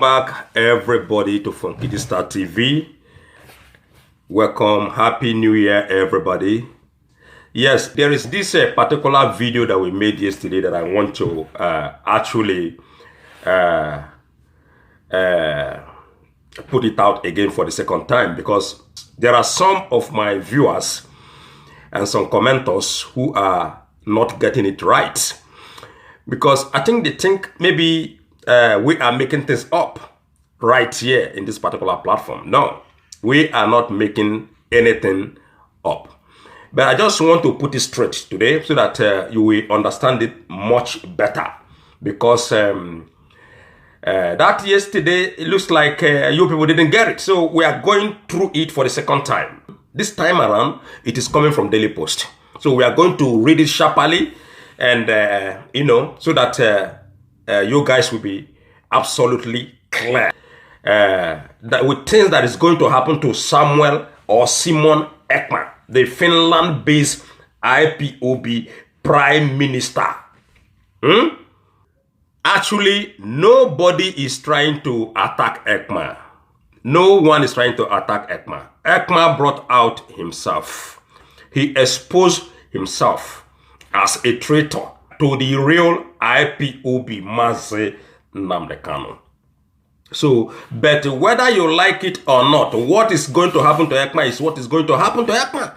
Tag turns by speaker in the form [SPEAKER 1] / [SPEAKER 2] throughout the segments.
[SPEAKER 1] back, everybody, to Funky Star TV. Welcome, Happy New Year, everybody. Yes, there is this particular video that we made yesterday that I want to actually put it out again for the second time, because there are some of my viewers and some commenters who are not getting it right, because I think they think maybe we are making things up right here in this particular platform. No, we are not making anything up. But I just want to put it straight today so that you will understand it much better. Because that yesterday, it looks like you people didn't get it. So we are going through it for the second time. This time around, it is coming from Daily Post. So we are going to read it sharply and, so that you guys will be absolutely clear. That with things that is going to happen to Samuel or Simon Ekpa, the Finland-based IPOB Prime Minister. Actually, nobody is trying to attack Ekpa. No one is trying to attack Ekpa. Ekpa brought out himself. He exposed himself as a traitor to the real IPOB Mazi Nnamdi Kanu. So, but whether you like it or not, what is going to happen to Ekpa is what is going to happen to Ekpa.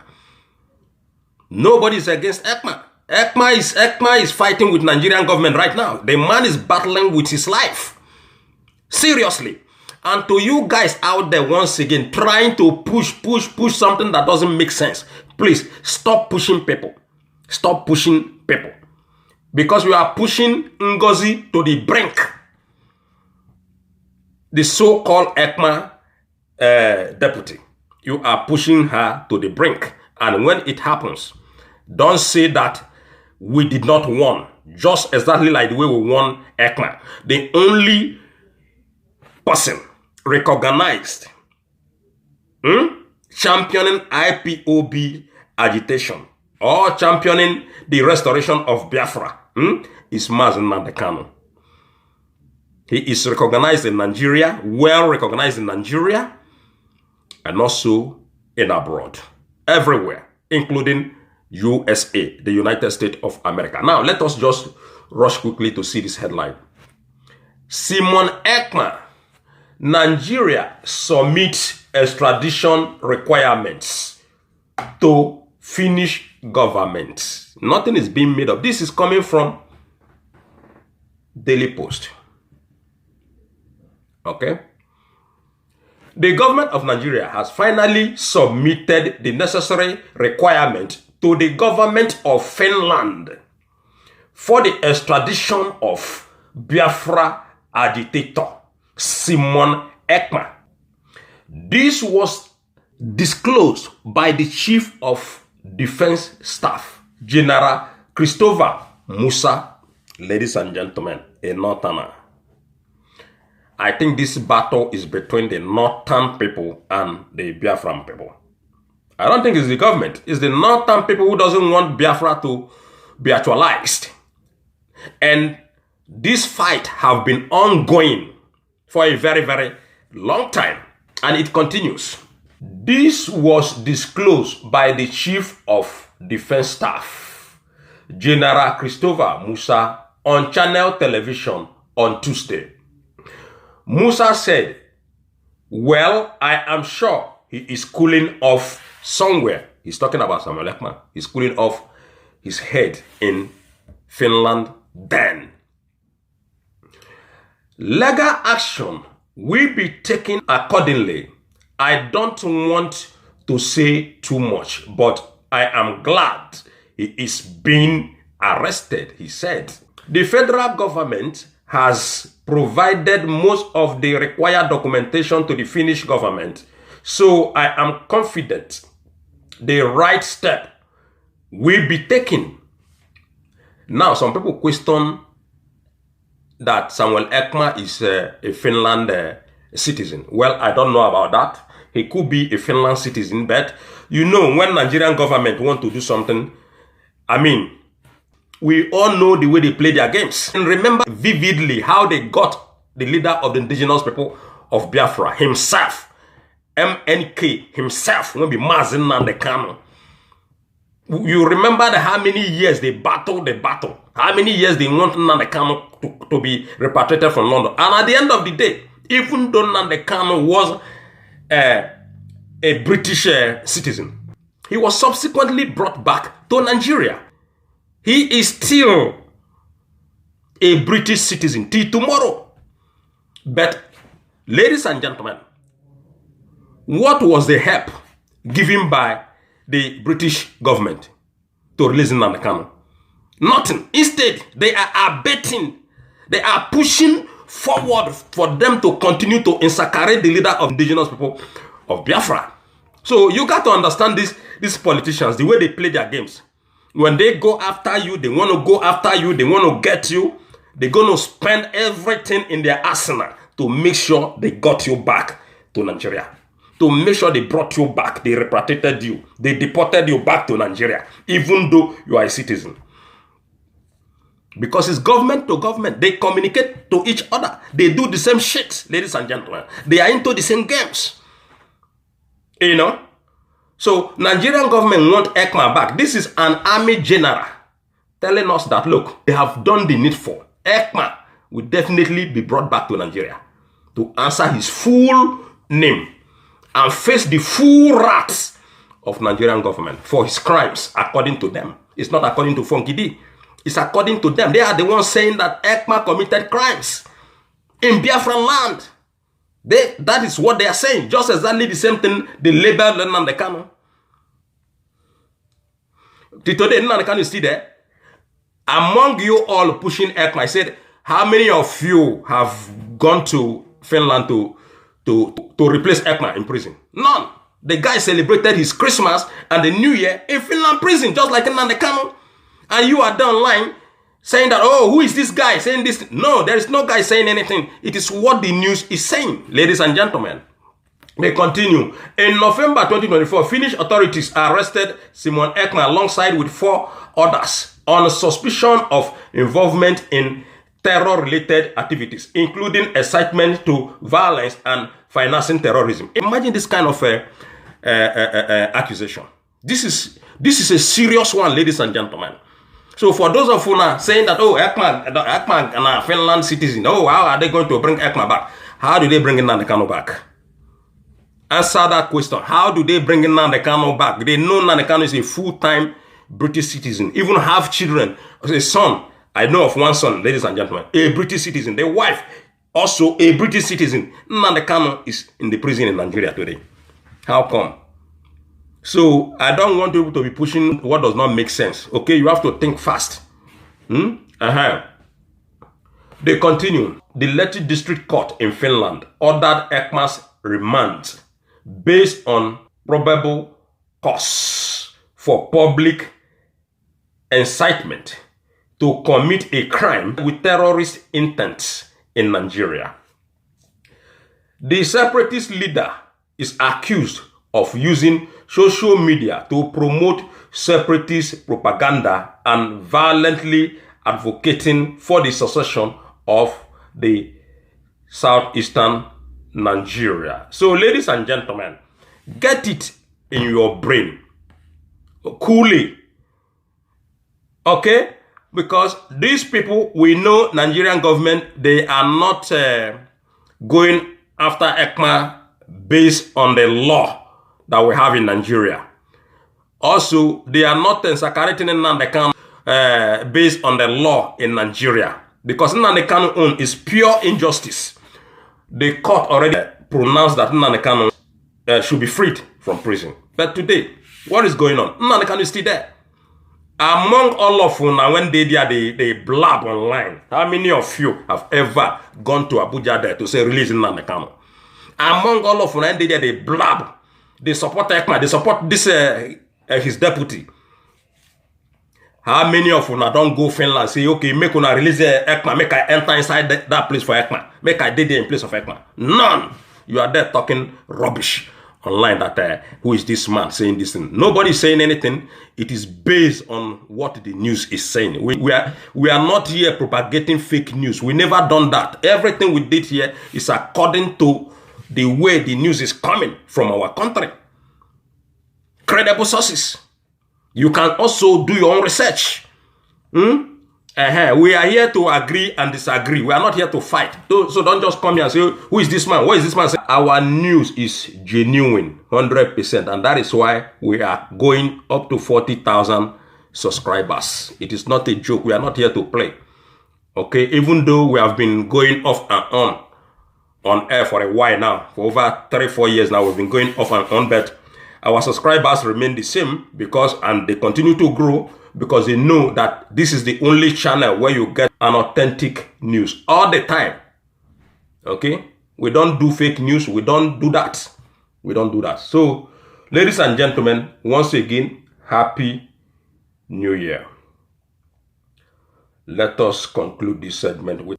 [SPEAKER 1] Nobody is against Ekpa. Ekpa is fighting with Nigerian government right now. The man is battling with his life. Seriously. And to you guys out there, once again, trying to push something that doesn't make sense, please stop pushing people. Stop pushing people. Because you are pushing Ngozi to the brink. The so-called Ekpa deputy. You are pushing her to the brink. And when it happens, don't say that we did not won. Just exactly like the way we won Ekpa. The only person recognized championing IPOB agitation or championing the restoration of Biafra is Mazi Nnamdi Kanu. He is recognized in Nigeria, well recognized in Nigeria, and also in abroad, everywhere, including USA, the United States of America. Now, let us just rush quickly to see this headline. Simon Ekpa, Nigeria submits extradition requirements to Finnish government. Nothing is being made up. This is coming from Daily Post. Okay. The government of Nigeria has finally submitted the necessary requirement to the government of Finland for the extradition of Biafra agitator Simon Ekpa. This was disclosed by the Chief of Defense Staff, General Christopher Musa, ladies and gentlemen, a northerner. I think this battle is between the northern people and the Biafran people. I don't think it's the government. It's the northern people who doesn't want Biafra to be actualized. And this fight have been ongoing for a very, very long time. And it continues. This was disclosed by the Chief of Defense Staff, General Christopher Musa, on Channel Television on Tuesday. Musa said, well, I am sure he is cooling off somewhere. He's talking about Samuel Ekpa. He's cooling off his head in Finland then. Legal action will be taken accordingly. I don't want to say too much, but I am glad he is being arrested, he said. The federal government has provided most of the required documentation to the Finnish government. So I am confident the right step will be taken. Now, some people question that Samuel Ekpa is a Finland citizen. Well, I don't know about that. He could be a Finland citizen, but you know, when Nigerian government want to do something, I mean, we all know the way they play their games. And remember vividly how they got the leader of the indigenous people of Biafra himself, MNK himself, will be Mazin and the Kano. You remember how many years they battled the battle, how many years they want Nnamdi Kanu to be repatriated from London. And at the end of the day, even though Nnamdi Kanu was a British citizen, he was subsequently brought back to Nigeria. He is still a British citizen till tomorrow. But, ladies and gentlemen, what was the help given by the British government to release Nnamdi Kanu? Nothing. Instead, they are abetting, they are pushing forward for them to continue to insaccarate the leader of indigenous people of Biafra. So you got to understand these politicians, the way they play their games. When they go after you, they want to go after you, they want to get you, they're going to spend everything in their arsenal to make sure they got you back to Nigeria. To make sure they brought you back, they repatriated you, they deported you back to Nigeria, even though you are a citizen. Because it's government to government. They communicate to each other. They do the same shit, ladies and gentlemen. They are into the same games. You know? So, Nigerian government want Ekpa back. This is an army general telling us that, look, they have done the needful. Ekpa will definitely be brought back to Nigeria to answer his full name and face the full wrath of Nigerian government for his crimes, according to them. It's not according to Funky D. It's according to them. They are the ones saying that Ekpa committed crimes in Biafran land. That is what they are saying. Just exactly the same thing they label Nnamdi Kanu. Today, Nnamdi Kanu is still there. Among you all pushing Ekpa, I said, how many of you have gone to Finland to replace Ekpa in prison? None. The guy celebrated his Christmas and the New Year in Finland prison, just like Nnamdi Kanu. And you are down online saying that, oh, who is this guy saying this? No, there is no guy saying anything. It is what the news is saying, ladies and gentlemen. They continue. In November 2024, Finnish authorities arrested Simon Ekpa alongside with 4 others on suspicion of involvement in terror-related activities, including incitement to violence and financing terrorism. Imagine this kind of accusation. This is a serious one, ladies and gentlemen. So for those of you now saying that, oh, Ekpa and a Finland citizen, oh, how are they going to bring Ekpa back? How do they bring Nnamdi Kanu back? Answer that question. How do they bring Nnamdi Kanu back? They know Nnamdi Kanu is a full-time British citizen, even have children. A son, I know of one son, ladies and gentlemen, a British citizen. The wife, also a British citizen. Nnamdi Kanu is in the prison in Nigeria today. How come? So, I don't want people to be pushing what does not make sense. Okay, you have to think fast. They continue. The Lehti District Court in Finland ordered Ekpa's remand based on probable cause for public incitement to commit a crime with terrorist intent in Nigeria. The separatist leader is accused of using social media to promote separatist propaganda and violently advocating for the secession of the southeastern Nigeria. So, ladies and gentlemen, get it in your brain. Coolly. Okay? Because these people, we know Nigerian government, they are not going after Ekpa based on the law that we have in Nigeria. Also, they are not insacarating Nnamdi Kanu based on the law in Nigeria. Because Nnamdi Kanu own is pure injustice. The court already pronounced that Nnamdi Kanu should be freed from prison. But today, what is going on? Nnamdi Kanu is still there. Among all of you now, when they blab online, how many of you have ever gone to Abuja there to say release Nnamdi Kanu? Among all of you, when they blab, they support Ekpa, they support this his deputy. How many of you now don't go Finland say, okay, make una release Ekpa, make I enter inside that place for Ekpa, make I did there in place of Ekpa? None. You are there talking rubbish online that who is this man saying this thing. Nobody is saying anything. It is based on what the news is saying. We are not here propagating fake news. We never done that. Everything we did here is according to the way the news is coming from our country. Credible sources. You can also do your own research. We are here to agree and disagree. We are not here to fight. So don't just come here and say, who is this man? What is this man saying? Our news is genuine, 100%. And that is why we are going up to 40,000 subscribers. It is not a joke. We are not here to play. Okay, even though we have been going off and on air for a while now, for over 3-4 years now, we've been going off and on, but our subscribers remain the same and they continue to grow because they know that this is the only channel where you get an authentic news all the time. Okay? We don't do fake news. We don't do that. We don't do that. So, ladies and gentlemen, once again, Happy New Year. Let us conclude this segment with: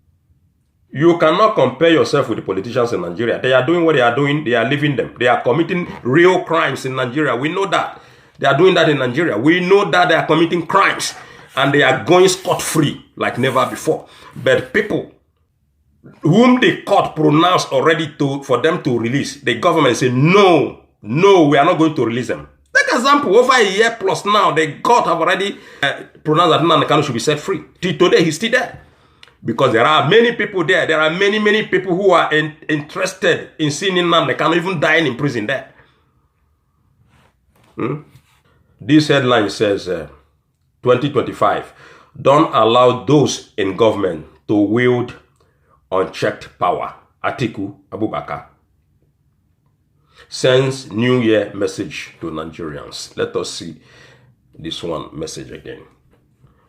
[SPEAKER 1] you cannot compare yourself with the politicians in Nigeria. They are doing what they are doing. They are living them. They are committing real crimes in Nigeria. We know that. They are doing that in Nigeria. We know that they are committing crimes and they are going scot-free like never before. But people whom the court pronounced already for them to release, the government say, no, we are not going to release them. Take example, over a year plus now, the court have already pronounced that Nnamdi Kanu should be set free. Till today, he's still there. Because there are many people there. There are many people who are interested in seeing Nnamdi Kanu even dying in prison there. This headline says, 2025, don't allow those in government to wield unchecked power. Atiku Abubakar sends New Year message to Nigerians. Let us see this one message again.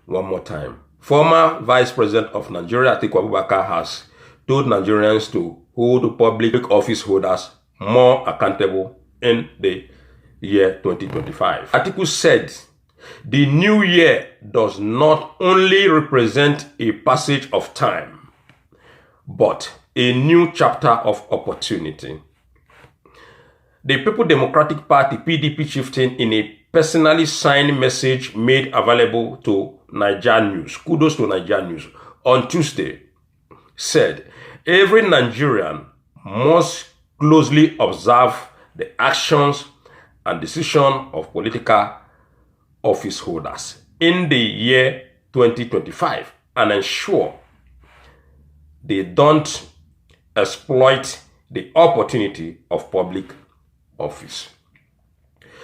[SPEAKER 1] One more time. Former Vice President of Nigeria, Atiku Abubakar, has told Nigerians to hold public office holders more accountable in the year 2025. Atiku said, the new year does not only represent a passage of time, but a new chapter of opportunity. The People Democratic Party, PDP chieftain, in a personally signed message made available to Niger News, kudos to Niger News, on Tuesday, said, every Nigerian must closely observe the actions and decision of political office holders in the year 2025 and ensure they don't exploit the opportunity of public office.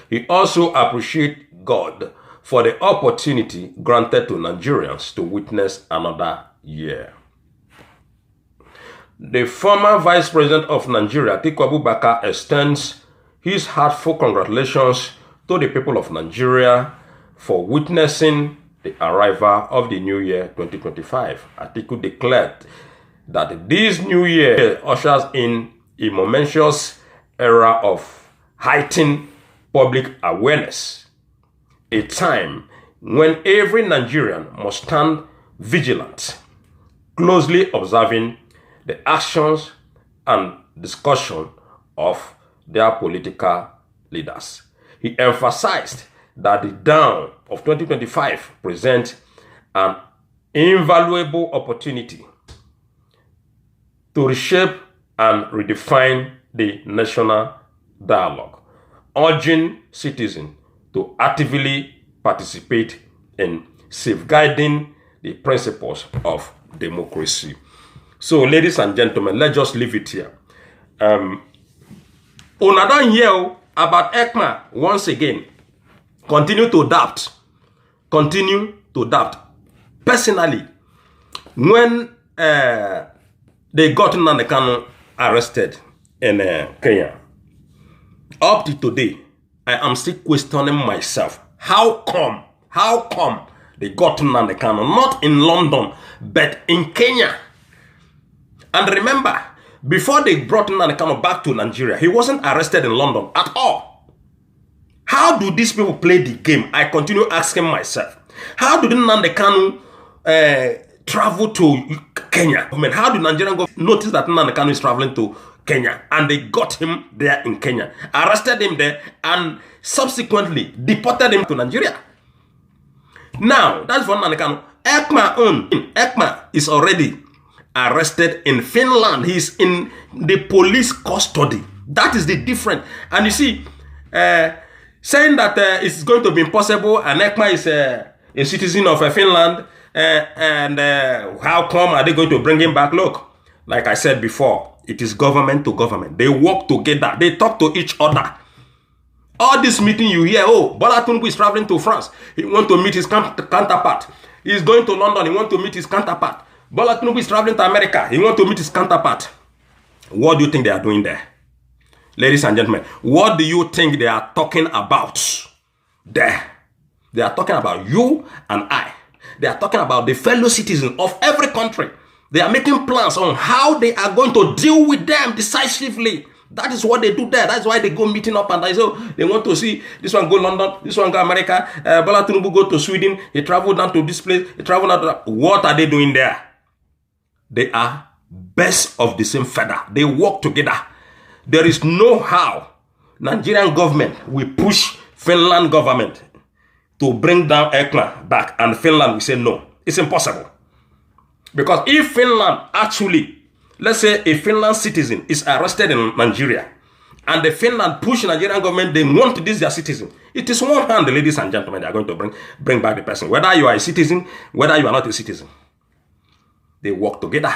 [SPEAKER 1] He also appreciates God for the opportunity granted to Nigerians to witness another year. The former Vice President of Nigeria, Atiku Abubakar, extends his heartfelt congratulations to the people of Nigeria for witnessing the arrival of the new year 2025. Atiku declared that this new year ushers in a momentous era of heightened public awareness, a time when every Nigerian must stand vigilant, closely observing the actions and discussion of their political leaders. He emphasized that the dawn of 2025 presents an invaluable opportunity to reshape and redefine the national dialogue, urging citizens to actively participate in safeguarding the principles of democracy. So, ladies and gentlemen, let's just leave it here. Una don hear about Ekpa once again. Continue to doubt. Continue to doubt. Personally, when they got Nnamdi Kanu arrested in Kenya, up to today, I am still questioning myself. How come they got Nnamdi Kanu not in London, but in Kenya? And remember, before they brought Nnamdi Kanu back to Nigeria, he wasn't arrested in London at all. How do these people play the game? I continue asking myself. How did Nnamdi Kanu travel to Kenya? I mean, how did Nigerian government notice that Nnamdi Kanu is traveling to Kenya. And they got him there in Kenya, arrested him there, and subsequently deported him to Nigeria. Now, that's one man. Ekpa is already arrested in Finland. He's in the police custody. That is the difference. And you see, saying that it's going to be impossible, and Ekpa is a citizen of Finland, and how come are they going to bring him back? Look, like I said before, it is government to government. They work together. They talk to each other. All this meeting you hear, oh, Bola Tinubu is traveling to France. He wants to meet his counterpart. He's going to London. He wants to meet his counterpart. Bola Tinubu is traveling to America. He wants to meet his counterpart. What do you think they are doing there? Ladies and gentlemen, what do you think they are talking about there? They are talking about you and I. They are talking about the fellow citizens of every country. They are making plans on how they are going to deal with them decisively. That is what they do there. That's why they go meeting up and they want to see this one go London, this one go America, Bola Tinubu go to Sweden, he traveled down to this place, he traveled down to that. What are they doing there? They are best of the same feather. They work together. There is no how Nigerian government will push Finland government to bring down Ekpa back, and Finland will say no. It's impossible. Because if Finland actually, let's say a Finland citizen is arrested in Nigeria, and the Finland push Nigerian government, they want this their citizen. It is one hand, ladies and gentlemen, they are going to bring back the person. Whether you are a citizen, whether you are not a citizen. They work together.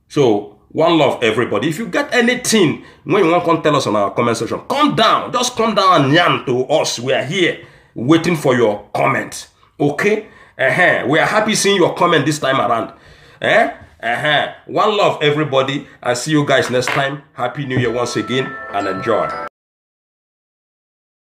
[SPEAKER 1] So, one love, everybody. If you get anything, when you want to tell us on our comment section, come down. Just come down and yarn to us. We are here waiting for your comment. Okay? We are happy seeing your comment this time around. One love, everybody. And see you guys next time. Happy New Year once again, and enjoy.